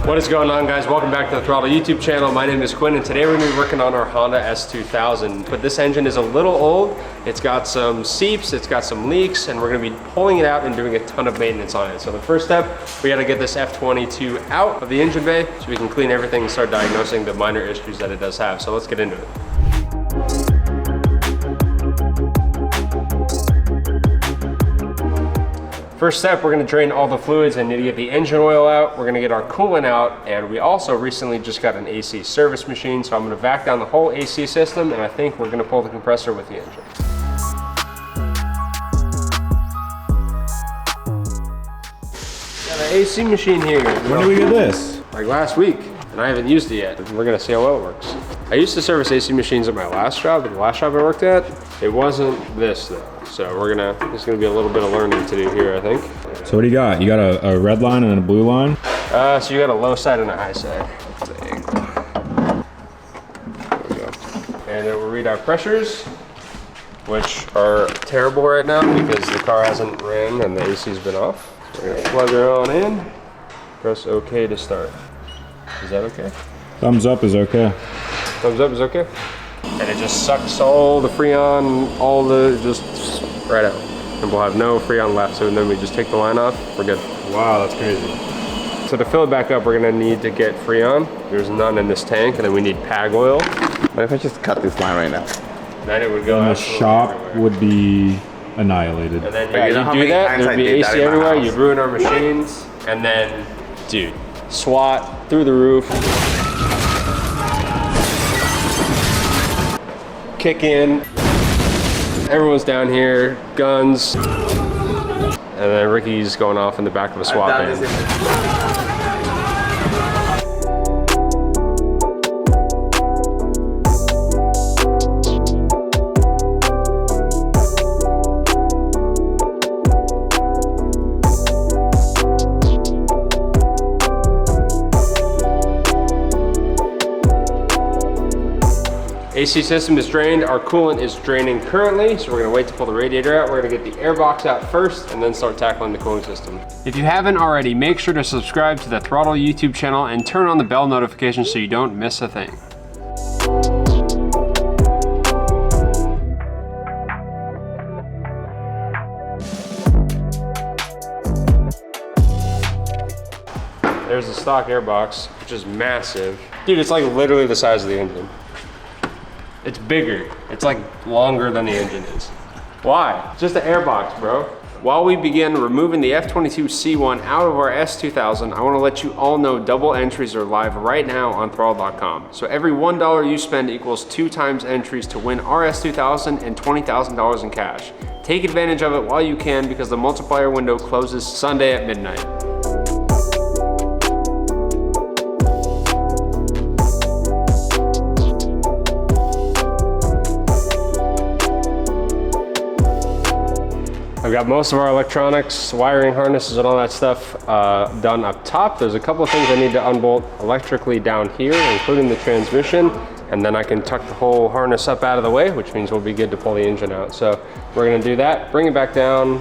What is going on, guys? Welcome back to the Throttle YouTube channel. My name is Quinn, and today we're going to be working on our Honda S2000. But this engine is a little old. It's got some seeps, it's got some leaks, and we're going to be pulling it out and doing a ton of maintenance on it. So the first step, we got to get this F22 out of the engine bay so we can clean everything and start diagnosing the minor issues that it does have. So let's get into it. First step, we're gonna drain all the fluids and need to get the engine oil out. We're gonna get our coolant out, and we also recently just got an AC service machine, so I'm gonna vac down the whole AC system, and I think we're gonna pull the compressor with the engine. Got an AC machine here. When did we get this? Like last week, and I haven't used it yet. We're gonna see how well it works. I used to service AC machines at my last job, but the last job I worked at, it wasn't this though. So there's gonna be a little bit of learning to do here, I think. So what do you got? You got a red line and a blue line? So you got a low side and a high side. There we go. And then we'll read our pressures, which are terrible right now because the car hasn't ran and the AC's been off. So we're gonna plug her on in, press OK to start. Is that okay? Thumbs up is okay. Thumbs up is okay? And it just sucks all the Freon, just right out. And we'll have no Freon left, so then we just take the line off, we're good. Wow, that's crazy. So to fill it back up, we're gonna need to get Freon. There's none in this tank, and then we need PAG oil. What if I just cut this line right now? Then it would go And the shop everywhere. would be annihilated. And then you know how you do many that, times there'd I be did that AC in my everywhere, house? you'd ruin our machines, and then, dude, SWAT through the roof. Kick in, everyone's down here, guns, and then Ricky's going off in the back of a SWAT van. AC system is drained, our coolant is draining currently, so we're gonna wait to pull the radiator out. We're gonna get the air box out first and then start tackling the cooling system. If you haven't already, make sure to subscribe to the Throttle YouTube channel and turn on the bell notification so you don't miss a thing. There's the stock air box, which is massive. Dude, it's like literally the size of the engine. It's bigger. It's like longer than the engine is. Why? It's just an air box, bro. While we begin removing the F22C1 out of our S2000, I wanna let you all know double entries are live right now on throtl.com. So every $1 you spend equals 2 times entries to win our S2000 and $20,000 in cash. Take advantage of it while you can because the multiplier window closes Sunday at midnight. I've got most of our electronics, wiring harnesses and all that stuff done up top. There's a couple of things I need to unbolt electrically down here, including the transmission, and then I can tuck the whole harness up out of the way, which means we'll be good to pull the engine out. So we're gonna do that, bring it back down.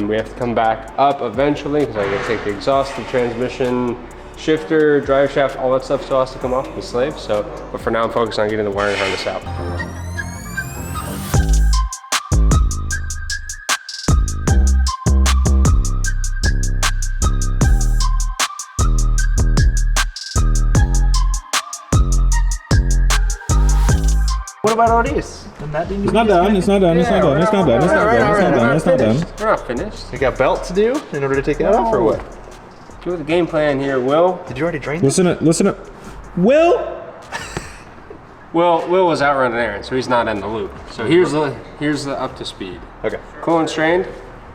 We have to come back up eventually because I'm gonna take the exhaust, the transmission, shifter, drive shaft, all that stuff still has to come off the slave. But for now I'm focused on getting the wiring harness out. What about all this? It's not done, it's not done, it's not done, it's not done, it's not done, it's not done. We're not finished. You got belt to do in order to take that off or what? Do the game plan here, Will. Did you already drain this? Listen up. Will? Will was out running errands, so he's not in the loop. So here's the up to speed. Okay. Coolant's drained,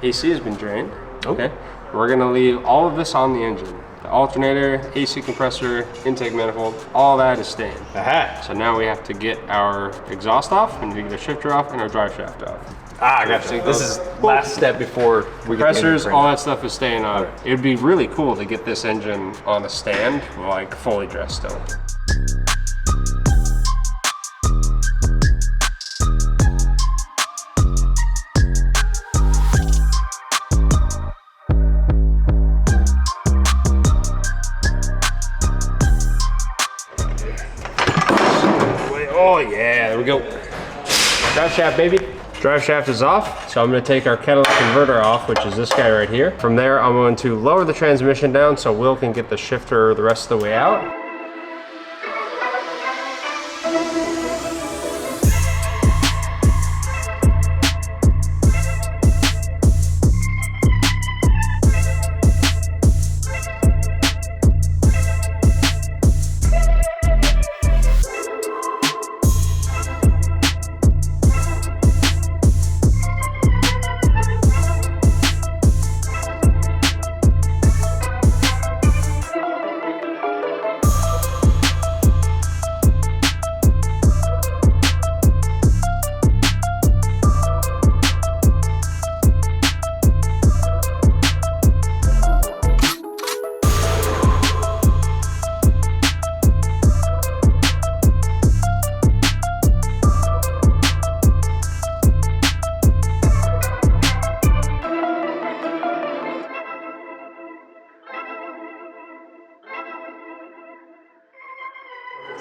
AC has been drained. Okay. We're gonna leave all of this on the engine. The alternator, AC compressor, intake manifold, all that is staying. Aha. So now we have to get our exhaust off, we need to get our shifter off, and our drive shaft off. Ah, I got you. This is last step before we get Compressors, all that stuff is staying on. Okay. It would be really cool to get this engine on a stand, like fully dressed still. we go. Drive shaft, baby. Drive shaft is off, so I'm gonna take our catalytic converter off, which is this guy right here. From there, I'm going to lower the transmission down so Will can get the shifter the rest of the way out.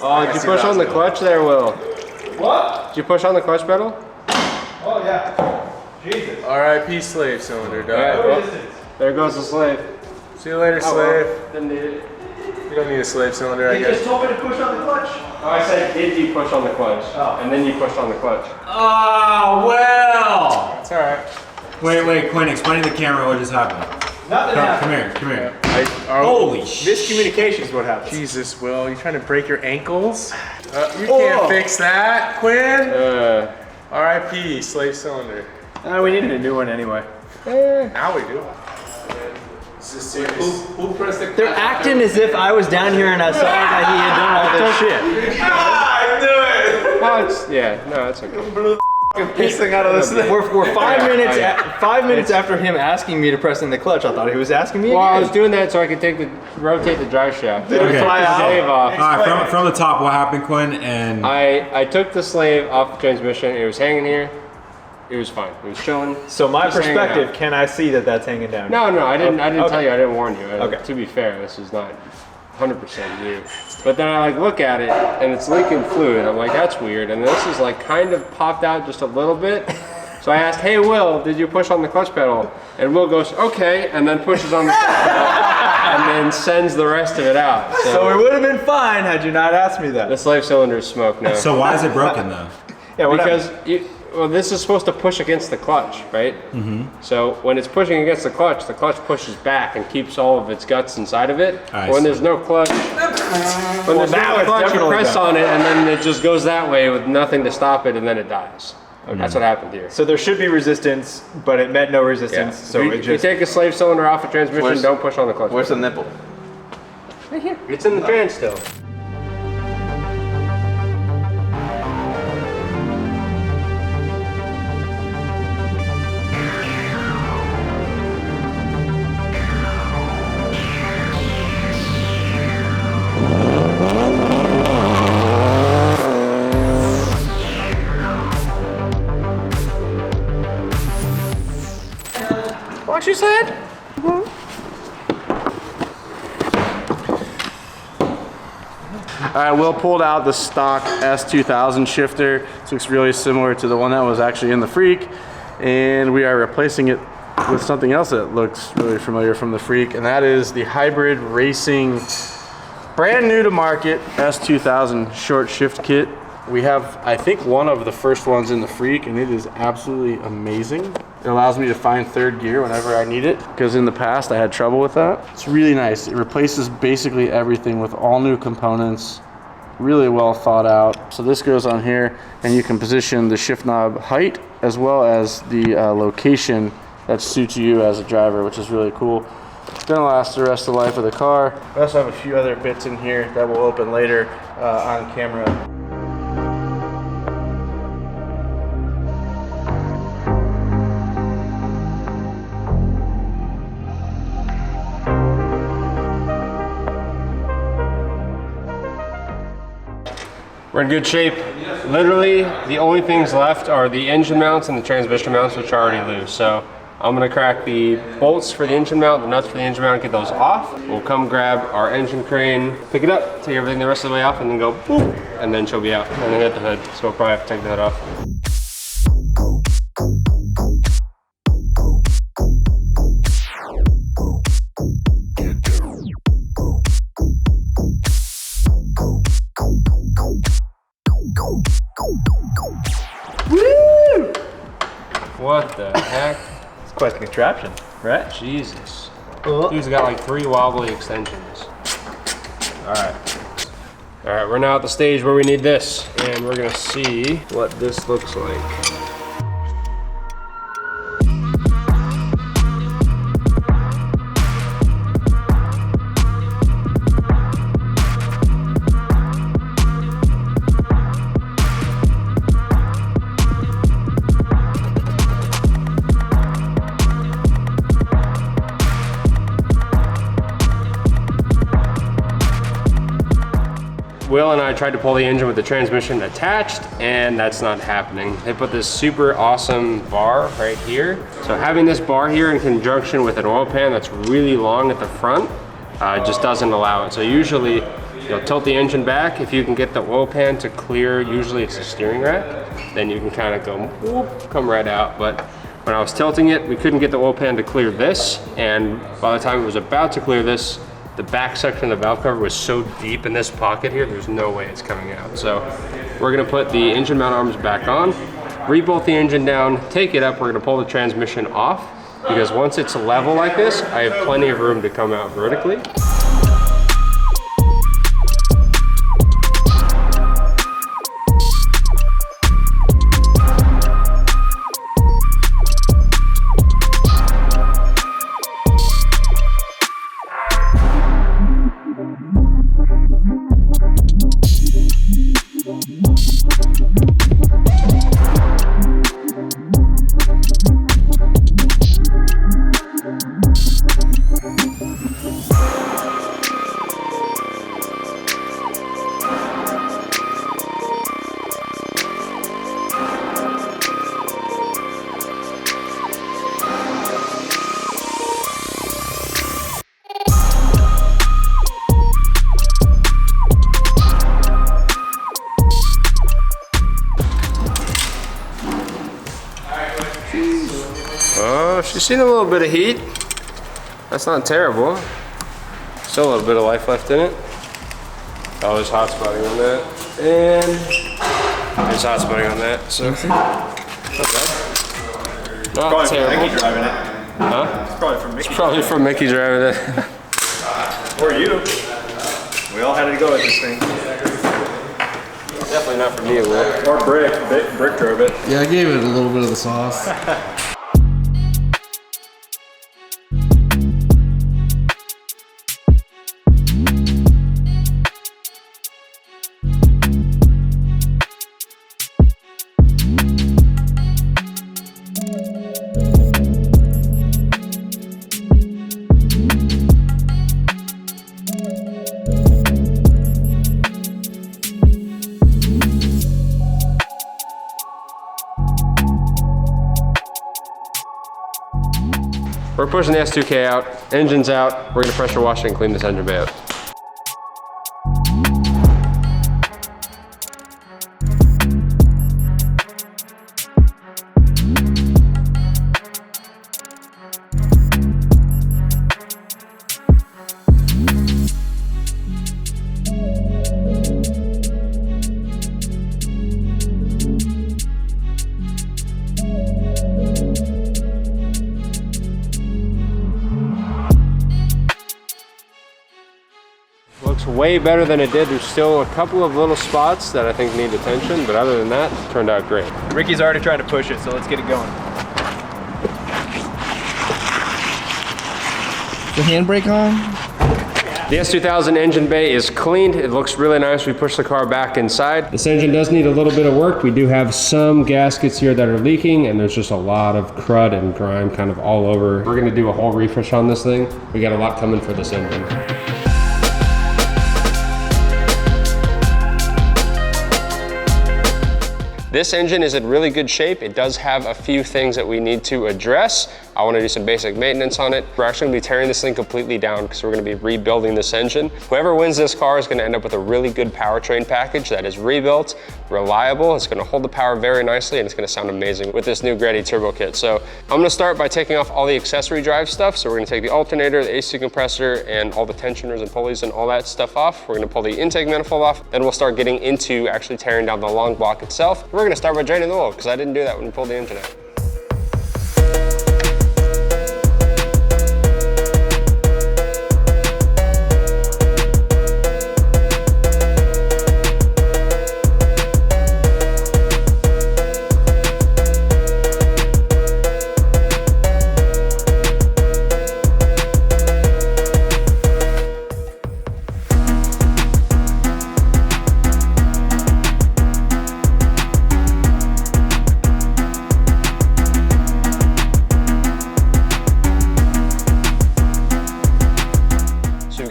Oh, did you push on the clutch there, Will? What? Did you push on the clutch pedal? Oh yeah. Jesus. R.I.P. slave cylinder, dog. Alright, well, there goes the slave. See you later, Oh, slave. well, didn't need it. You don't need a slave cylinder, I You guess. just told me to push on the clutch. Oh, I said, did you push on the clutch? Oh. And then you pushed on the clutch. Oh, well. It's alright. Wait, Quinn, explain to the camera what just happened. Nothing happened. Come here. Holy shit. Miscommunication is what happens. Jesus, Will, you trying to break your ankles? You can't fix that, Quinn. R.I.P. slave cylinder. We needed a new one anyway. Now we do. This is serious. Who pressed the They're acting as if I was down here and I saw that he had done all this shit. I knew it! Oh, it's, yeah, no, it's okay. Blew the piston out of this thing. We're 5 minutes after him asking me to press in the clutch. I thought he was asking me Well, I again. was doing that so I could rotate the drive shaft. Did it Okay. fly out? Slave off. All right, from the top, what happened, Quinn? And I took the slave off the transmission. It was hanging here. It was fine. It was chilling. So my Just hanging perspective, out. can I see that that's hanging down? No, I didn't. I didn't Okay. tell you. I didn't warn you. Okay. To be fair, this is not 100% new. But then I like look at it and it's leaking fluid. I'm like, that's weird. And this is like kind of popped out just a little bit. So I asked, hey Will, did you push on the clutch pedal? And Will goes, okay, and then pushes on the clutch pedal and then sends the rest of it out. So it would have been fine had you not asked me that. the slave cylinder is smoke now. so why is it broken though? Yeah, what Because well, this is supposed to push against the clutch, right? Mm-hmm. So when it's pushing against the clutch pushes back and keeps all of its guts inside of it. I When see. there's no clutch, when there's now no it's clutch, you definitely press done. on it and then it just goes that way with nothing to stop it and then it dies. That's what happened here. So there should be resistance, but it met no resistance. So you, it you just. take a slave cylinder off a transmission, Where's- don't push on the clutch. Where's the nipple? Right here. It's in the trans still. What you said? Alright, Will pulled out the stock S2000 shifter. This looks really similar to the one that was actually in the Freak. And we are replacing it with something else that looks really familiar from the Freak. And that is the hybrid racing, brand new to market, S2000 short shift kit. We have, I think, one of the first ones in the Freak, and it is absolutely amazing. It allows me to find third gear whenever I need it, because in the past I had trouble with that. It's really nice. It replaces basically everything with all new components, really well thought out. So this goes on here, and you can position the shift knob height as well as the location that suits you as a driver, which is really cool. It's gonna last the rest of the life of the car. We also have a few other bits in here that will open later on camera. We're in good shape. Literally, the only things left are the engine mounts and the transmission mounts, which are already loose. So I'm gonna crack the bolts for the engine mount, the nuts for the engine mount, get those off. We'll come grab our engine crane, pick it up, take everything the rest of the way off, and then go boop, and then she'll be out, and then hit the hood. So we'll probably have to take the hood off. Woo! What the heck? It's quite the contraption, right? Jesus. Dude's got like 3 wobbly extensions. All right. All right, we're now at the stage where we need this, and we're gonna see what this looks like. Will and I tried to pull the engine with the transmission attached, and that's not happening. They put this super awesome bar right here. So having this bar here in conjunction with an oil pan that's really long at the front just doesn't allow it. So usually you'll tilt the engine back. If you can get the oil pan to clear, usually it's the steering rack, then you can kind of go, whoop, come right out. But when I was tilting it, we couldn't get the oil pan to clear this, and by the time it was about to clear this, the back section of the valve cover was so deep in this pocket here, there's no way it's coming out. So we're gonna put the engine mount arms back on, rebolt the engine down, take it up, we're gonna pull the transmission off, because once it's level like this, I have plenty of room to come out vertically. Oh, she's seen a little bit of heat. That's not terrible. Still a little bit of life left in it. Oh, there's hot spotting on that. And there's hot spotting on that, so not bad. Not terrible. Mickey driving it. Huh? It's probably from Mickey. It's probably from Mickey driving it. Or you. We all had to go with this thing. Definitely not for me, it will. Or Brick. Brick drove it. Yeah, I gave it a little bit of the sauce. We're pushing the S2K out, engine's out, we're gonna pressure wash it and clean this engine bay out. Looks way better than it did. There's still a couple of little spots that I think need attention, but other than that, it turned out great. Ricky's already trying to push it, so let's get it going. The handbrake on? The S2000 engine bay is cleaned. It looks really nice. We pushed the car back inside. This engine does need a little bit of work. We do have some gaskets here that are leaking, and there's just a lot of crud and grime kind of all over. We're gonna do a whole refresh on this thing. We got a lot coming for this engine. This engine is in really good shape. It does have a few things that we need to address. I want to do some basic maintenance on it. We're actually going to be tearing this thing completely down because we're going to be rebuilding this engine. Whoever wins this car is going to end up with a really good powertrain package that is rebuilt, reliable, it's going to hold the power very nicely, and it's going to sound amazing with this new Greddy turbo kit. So I'm going to start by taking off all the accessory drive stuff. So we're going to take the alternator, the AC compressor, and all the tensioners and pulleys and all that stuff off. We're going to pull the intake manifold off. Then we'll start getting into actually tearing down the long block itself. We're going to start by draining the oil because I didn't do that when we pulled the engine out.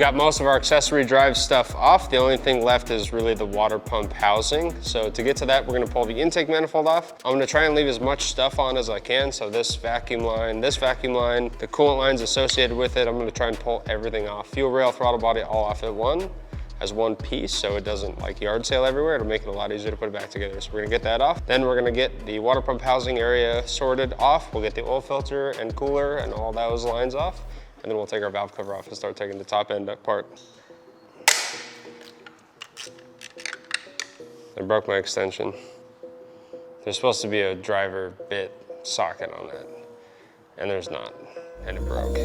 Got most of our accessory drive stuff off. The only thing left is really the water pump housing. So to get to that, we're gonna pull the intake manifold off. I'm gonna try and leave as much stuff on as I can. So this vacuum line, the coolant lines associated with it, I'm gonna try and pull everything off. Fuel rail, throttle body, all off at as one piece, so it doesn't like yard sale everywhere. It'll make it a lot easier to put it back together. So we're gonna get that off. Then we're gonna get the water pump housing area sorted off. We'll get the oil filter and cooler and all those lines off. And then we'll take our valve cover off and start taking the top end apart. I broke my extension. There's supposed to be a driver bit socket on that, and there's not, and it broke.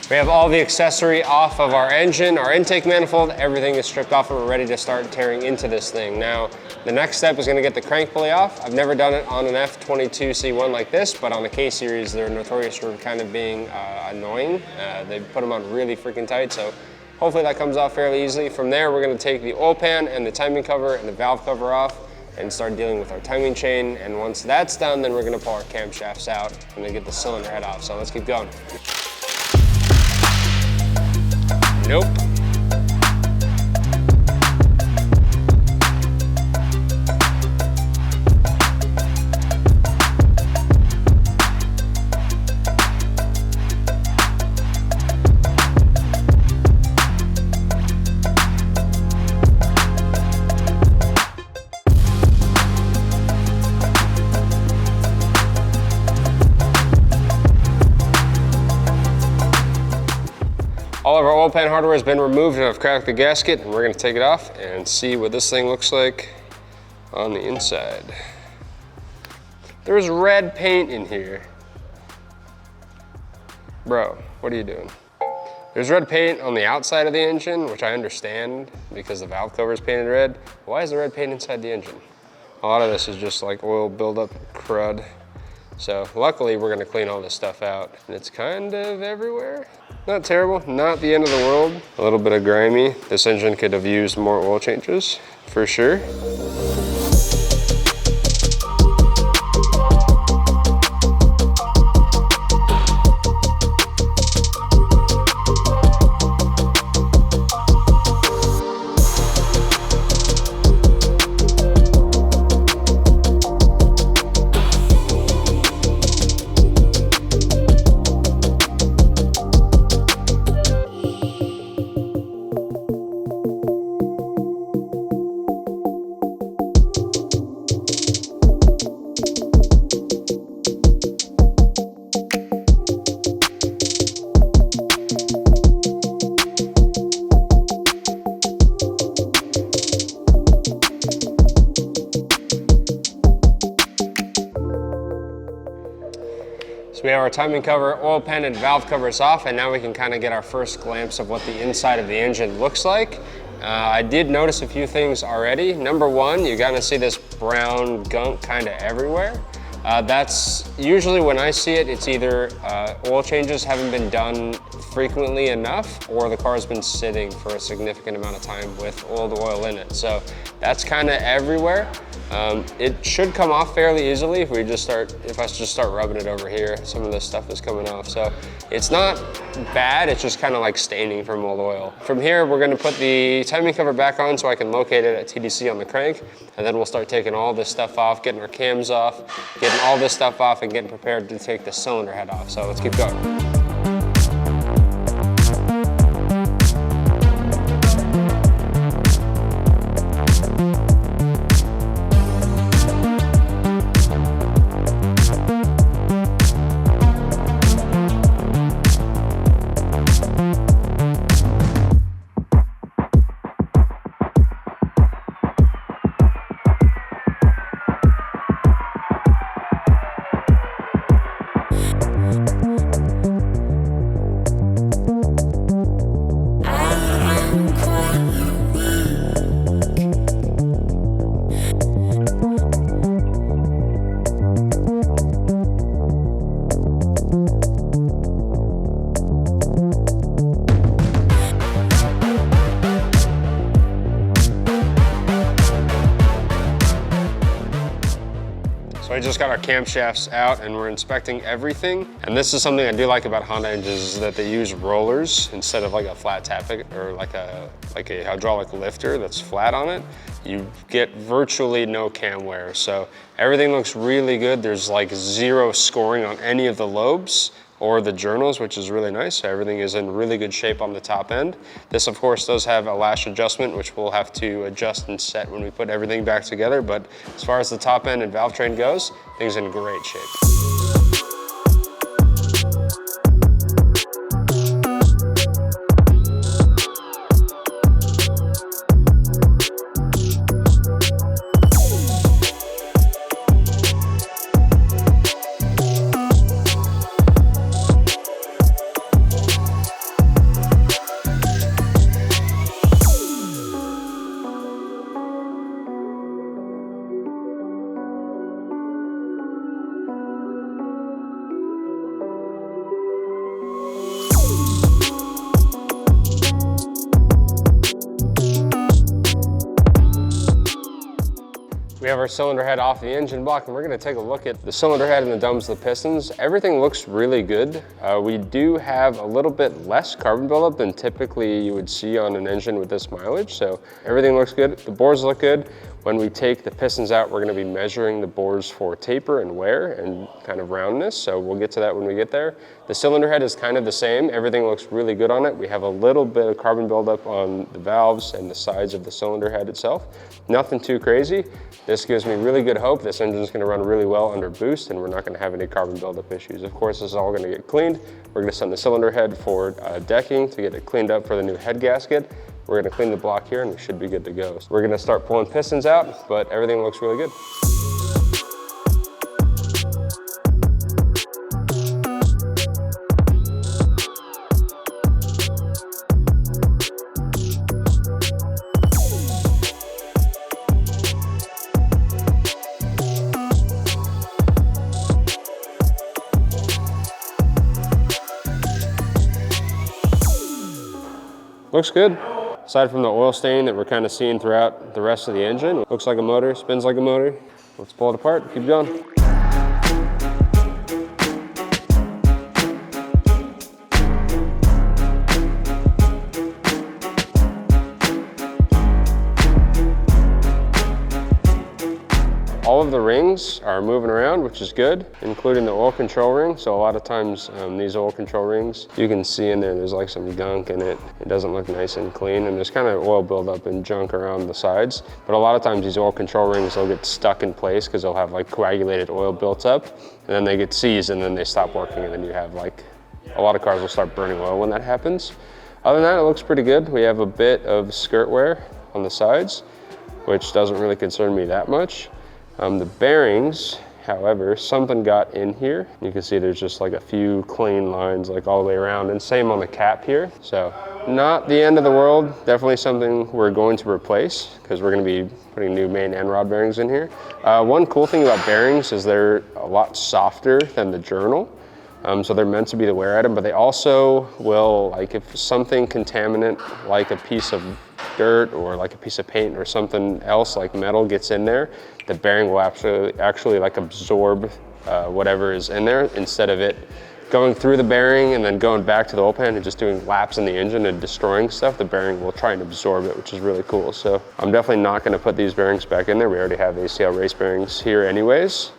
We have all the accessory off of our engine, our intake manifold, everything is stripped off and we're ready to start tearing into this thing. Now, the next step is gonna get the crank pulley off. I've never done it on an F22 C1 like this, but on a K series, they're notorious for kind of being annoying. They put them on really freaking tight, so hopefully that comes off fairly easily. From there, we're gonna take the oil pan and the timing cover and the valve cover off and start dealing with our timing chain. And once that's done, then we're gonna pull our camshafts out and then get the cylinder head off. So let's keep going. Nope. All of our oil pan hardware has been removed and I've cracked the gasket, and we're gonna take it off and see what this thing looks like on the inside. There's red paint in here. Bro, what are you doing? There's red paint on the outside of the engine, which I understand because the valve cover is painted red. Why is there red paint inside the engine? A lot of this is just like oil buildup crud. So luckily we're gonna clean all this stuff out, and it's kind of everywhere. Not terrible, not the end of the world. A little bit of grimy. This engine could have used more oil changes, for sure. So we have our timing cover, oil pan, and valve covers off, and now we can kind of get our first glimpse of what the inside of the engine looks like. I did notice a few things already. Number one, you're gonna see this brown gunk kind of everywhere. That's usually when I see it, it's either oil changes haven't been done frequently enough, or the car's been sitting for a significant amount of time with old oil in it. So that's kind of everywhere. It should come off fairly easily if I just start rubbing it over here. Some of this stuff is coming off. So it's not bad, it's just kind of like staining from old oil. From here, we're gonna put the timing cover back on so I can locate it at TDC on the crank, and then we'll start taking all this stuff off, getting our cams off, getting all this stuff off, and getting prepared to take the cylinder head off. So let's keep going. So I just got our camshafts out and we're inspecting everything. And this is something I do like about Honda engines, is that they use rollers instead of like a flat tappet or like a hydraulic lifter that's flat on it. You get virtually no cam wear. So everything looks really good. There's like zero scoring on any of the lobes or the journals, which is really nice. So everything is in really good shape on the top end. This of course does have a lash adjustment, which we'll have to adjust and set when we put everything back together. But as far as the top end and valve train goes, things in great shape. We have our cylinder head off the engine block, and we're gonna take a look at the cylinder head and the domes of the pistons. Everything looks really good. We do have a little bit less carbon buildup than typically you would see on an engine with this mileage, so everything looks good. The bores look good. When we take the pistons out, we're gonna be measuring the bores for taper and wear and kind of roundness, so we'll get to that when we get there. The cylinder head is kind of the same. Everything looks really good on it. We have a little bit of carbon buildup on the valves and the sides of the cylinder head itself. Nothing too crazy. This gives me really good hope. This engine is gonna run really well under boost and we're not gonna have any carbon buildup issues. Of course, this is all gonna get cleaned. We're gonna send the cylinder head for decking to get it cleaned up for the new head gasket. We're gonna clean the block here and we should be good to go. So we're gonna start pulling pistons out, but everything looks really good. Looks good. Aside from the oil stain that we're kind of seeing throughout the rest of the engine, looks like a motor, spins like a motor. Let's pull it apart, keep going. All of the rings are moving around, which is good, including the oil control ring. So a lot of times these oil control rings, you can see in there's like some gunk in it. It doesn't look nice and clean, and there's kind of oil buildup and junk around the sides. But a lot of times these oil control rings, they'll get stuck in place because they'll have like coagulated oil built up, and then they get seized and then they stop working, and then you have like, a lot of cars will start burning oil when that happens. Other than that, it looks pretty good. We have a bit of skirt wear on the sides, which doesn't really concern me that much. The bearings However, something got in here. You can see there's just like a few clean lines like all the way around, and same on the cap here. So not the end of the world. Definitely something we're going to replace because we're going to be putting new main and rod bearings in here. One cool thing about bearings is they're a lot softer than the journal. So they're meant to be the wear item, but they also will, like if something contaminant like a piece of dirt or like a piece of paint or something else like metal gets in there, the bearing will actually like absorb whatever is in there, instead of it going through the bearing and then going back to the oil pan and just doing laps in the engine and destroying stuff. The bearing will try and absorb it, which is really cool. So I'm definitely not going to put these bearings back in there. We already have ACL race bearings here anyways.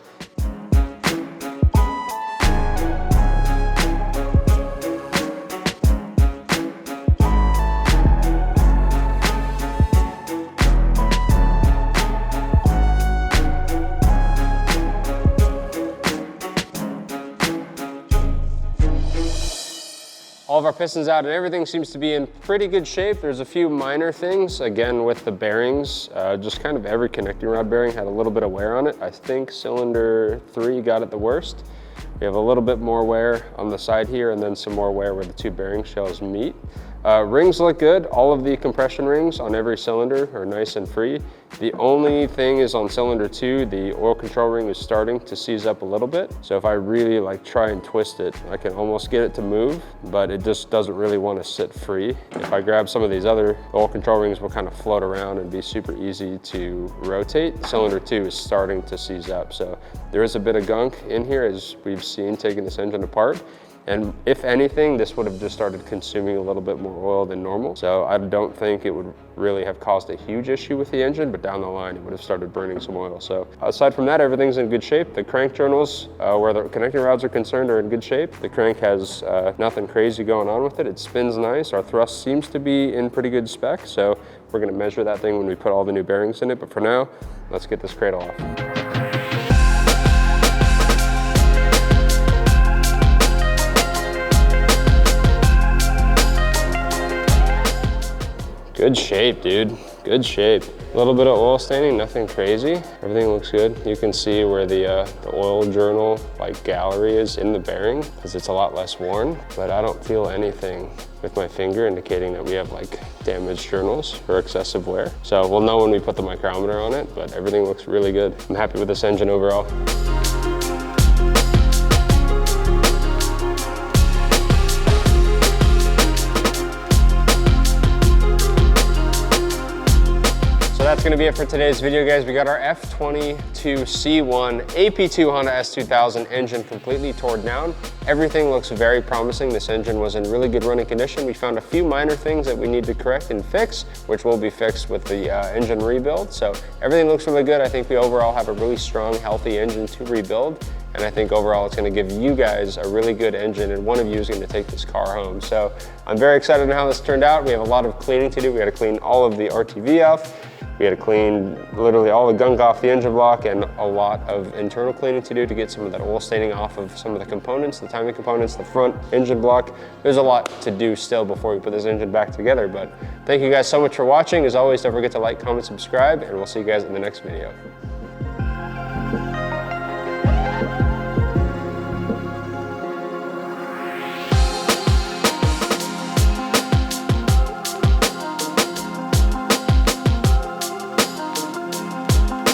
All of our pistons out and everything seems to be in pretty good shape. There's a few minor things, again with the bearings, just kind of every connecting rod bearing had a little bit of wear on it. I think cylinder 3 got it the worst. We have a little bit more wear on the side here and then some more wear where the two bearing shells meet. Rings look good. All of the compression rings on every cylinder are nice and free. The only thing is on cylinder 2, the oil control ring is starting to seize up a little bit. So if I really like try and twist it, I can almost get it to move, but it just doesn't really want to sit free. If I grab some of these other oil control rings, will kind of float around and be super easy to rotate. Cylinder 2 is starting to seize up. So there is a bit of gunk in here as we've seen taking this engine apart. And if anything, this would have just started consuming a little bit more oil than normal. So I don't think it would really have caused a huge issue with the engine, but down the line, it would have started burning some oil. So aside from that, everything's in good shape. The crank journals, where the connecting rods are concerned, are in good shape. The crank has nothing crazy going on with it. It spins nice. Our thrust seems to be in pretty good spec. So we're gonna measure that thing when we put all the new bearings in it. But for now, let's get this cradle off. Good shape, dude. Good shape. A little bit of oil staining, nothing crazy. Everything looks good. You can see where the oil journal like gallery is in the bearing because it's a lot less worn, but I don't feel anything with my finger indicating that we have like damaged journals or excessive wear. So we'll know when we put the micrometer on it, but everything looks really good. I'm happy with this engine overall. That's gonna be it for today's video, guys. We got our F22 C1 AP2 Honda S2000 engine completely torn down. Everything looks very promising. This engine was in really good running condition. We found a few minor things that we need to correct and fix, which will be fixed with the engine rebuild. So everything looks really good. I think we overall have a really strong, healthy engine to rebuild. And I think overall it's gonna give you guys a really good engine, and one of you is gonna take this car home. So I'm very excited on how this turned out. We have a lot of cleaning to do. We gotta clean all of the RTV off. We had to clean literally all the gunk off the engine block, and a lot of internal cleaning to do to get some of that oil staining off of some of the components, the timing components, the front engine block. There's a lot to do still before we put this engine back together, but thank you guys so much for watching. As always, don't forget to like, comment, subscribe, and we'll see you guys in the next video.